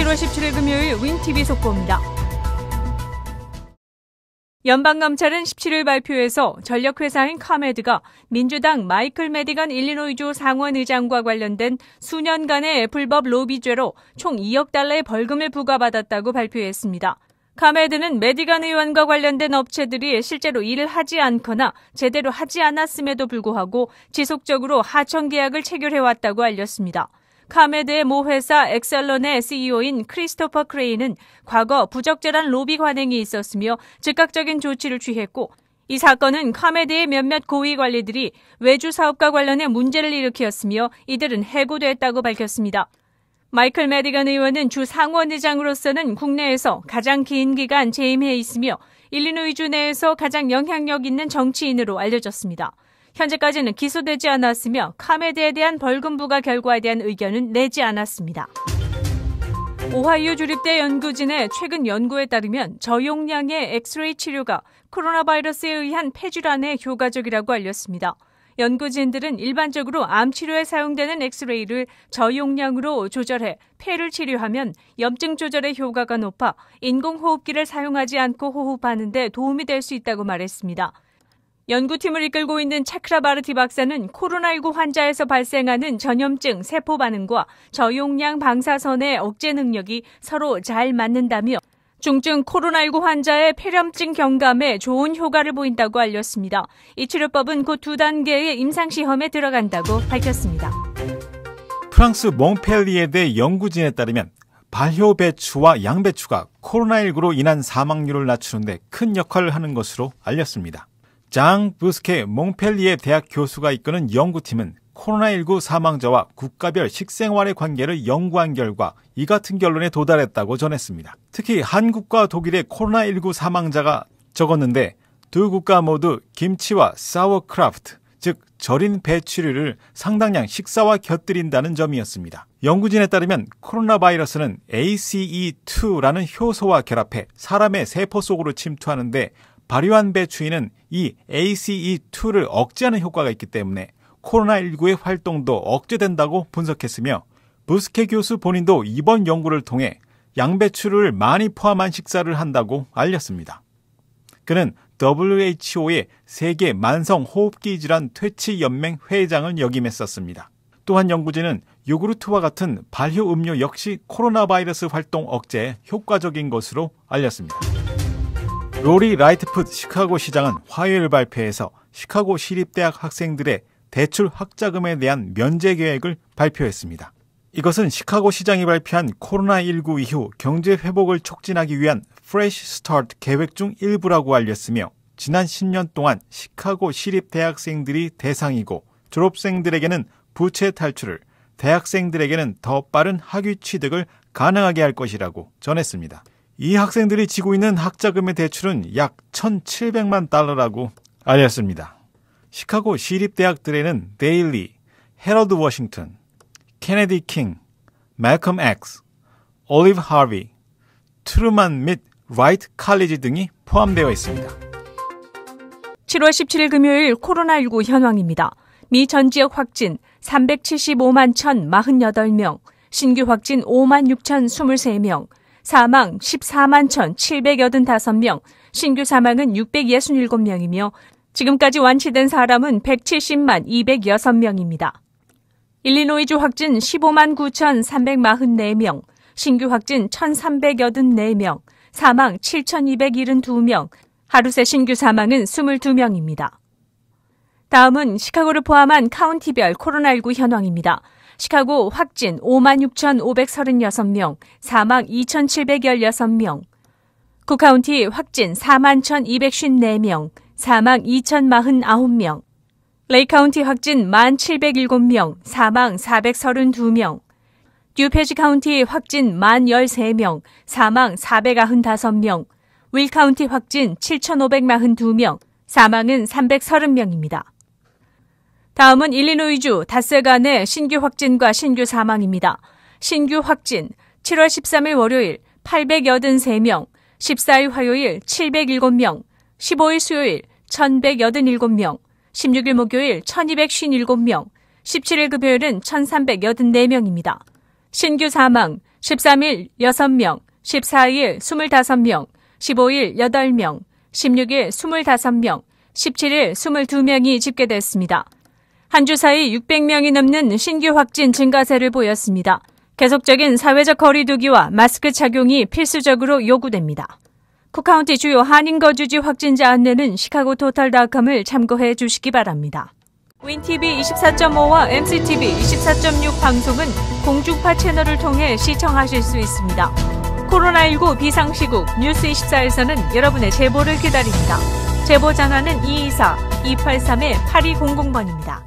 7월 17일 금요일 윈TV 속보입니다. 연방검찰은 17일 발표에서 전력회사인 카메드가 민주당 마이클 매디건 일리노이주 상원의장과 관련된 수년간의 불법 로비죄로 총 2억 달러의 벌금을 부과받았다고 발표했습니다. 카메드는 매디건 의원과 관련된 업체들이 실제로 일을 하지 않거나 제대로 하지 않았음에도 불구하고 지속적으로 하청 계약을 체결해왔다고 알렸습니다. 카메드의 모 회사 엑셀런의 CEO인 크리스토퍼 크레이는 과거 부적절한 로비 관행이 있었으며 즉각적인 조치를 취했고, 이 사건은 카메드의 몇몇 고위 관리들이 외주 사업과 관련해 문제를 일으켰으며 이들은 해고됐다고 밝혔습니다. 마이클 매디건 의원은 주 상원의장으로서는 국내에서 가장 긴 기간 재임해 있으며 일리노이주 내에서 가장 영향력 있는 정치인으로 알려졌습니다. 현재까지는 기소되지 않았으며 카메드에 대한 벌금 부과 결과에 대한 의견은 내지 않았습니다. 오하이오 주립대 연구진의 최근 연구에 따르면 저용량의 엑스레이 치료가 코로나 바이러스에 의한 폐질환에 효과적이라고 알렸습니다. 연구진들은 일반적으로 암 치료에 사용되는 엑스레이를 저용량으로 조절해 폐를 치료하면 염증 조절에 효과가 높아 인공호흡기를 사용하지 않고 호흡하는 데 도움이 될 수 있다고 말했습니다. 연구팀을 이끌고 있는 차크라바르티 박사는 코로나19 환자에서 발생하는 전염증 세포 반응과 저용량 방사선의 억제 능력이 서로 잘 맞는다며 중증 코로나19 환자의 폐렴증 경감에 좋은 효과를 보인다고 알렸습니다. 이 치료법은 곧 2단계의 임상시험에 들어간다고 밝혔습니다. 프랑스 몽펠리에대 연구진에 따르면 발효 배추와 양배추가 코로나19로 인한 사망률을 낮추는데 큰 역할을 하는 것으로 알렸습니다. 장 부스케 몽펠리에 대학 교수가 이끄는 연구팀은 코로나19 사망자와 국가별 식생활의 관계를 연구한 결과 이 같은 결론에 도달했다고 전했습니다. 특히 한국과 독일의 코로나19 사망자가 적었는데 두 국가 모두 김치와 사워크라프트, 즉 절인 배추류를 상당량 식사와 곁들인다는 점이었습니다. 연구진에 따르면 코로나 바이러스는 ACE2라는 효소와 결합해 사람의 세포 속으로 침투하는데 발효한 배추에는 이 ACE2를 억제하는 효과가 있기 때문에 코로나19의 활동도 억제된다고 분석했으며 부스케 교수 본인도 이번 연구를 통해 양배추를 많이 포함한 식사를 한다고 알렸습니다. 그는 WHO의 세계 만성호흡기 질환 퇴치 연맹 회장을 역임했었습니다. 또한 연구진은 요구르트와 같은 발효 음료 역시 코로나 바이러스 활동 억제에 효과적인 것으로 알렸습니다. 로리 라이트풋 시카고 시장은 화요일 발표에서 시카고 시립대학 학생들의 대출 학자금에 대한 면제 계획을 발표했습니다. 이것은 시카고 시장이 발표한 코로나19 이후 경제 회복을 촉진하기 위한 프레시 스타트 계획 중 일부라고 알렸으며 지난 10년 동안 시카고 시립대학생들이 대상이고 졸업생들에게는 부채 탈출을, 대학생들에게는 더 빠른 학위 취득을 가능하게 할 것이라고 전했습니다. 이 학생들이 지고 있는 학자금의 대출은 약 1,700만 달러라고 알렸습니다. 시카고 시립대학들에는 데일리, 헤럴드 워싱턴, 케네디 킹, 말컴 X, 올리브 하비, 트루만 및 라이트 칼리지 등이 포함되어 있습니다. 7월 17일 금요일 코로나19 현황입니다. 미 전 지역 확진 375만 1,048명, 신규 확진 5만 6,023명, 사망 14만 1,785명, 신규 사망은 667명이며 지금까지 완치된 사람은 170만 206명입니다. 일리노이주 확진 15만 9,344명, 신규 확진 1,384명, 사망 7,272명, 하루 새 신규 사망은 22명입니다. 다음은 시카고를 포함한 카운티별 코로나19 현황입니다. 시카고 확진 56,536명, 사망 2,716명. 쿠카운티 확진 41,254명, 사망 2,049명. 레이카운티 확진 1,707명, 사망 432명. 듀페지 카운티 확진 1,013명, 사망 495명. 윌 카운티 확진 7,542명, 사망은 330명입니다. 다음은 일리노이주 닷새간의 신규 확진과 신규 사망입니다. 신규 확진 7월 13일 월요일 883명, 14일 화요일 707명, 15일 수요일 1,187명, 16일 목요일 1,257명, 17일 금요일은 1,384명입니다. 신규 사망 13일 6명, 14일 25명, 15일 8명, 16일 25명, 17일 22명이 집계됐습니다. 한 주 사이 600명이 넘는 신규 확진 증가세를 보였습니다. 계속적인 사회적 거리 두기와 마스크 착용이 필수적으로 요구됩니다. 쿡카운티 주요 한인 거주지 확진자 안내는 시카고토탈닷컴을 참고해 주시기 바랍니다. 윈TV 24.5와 MCTV 24.6 방송은 공중파 채널을 통해 시청하실 수 있습니다. 코로나19 비상시국 뉴스24에서는 여러분의 제보를 기다립니다. 제보 전화는 224-283-8200번입니다.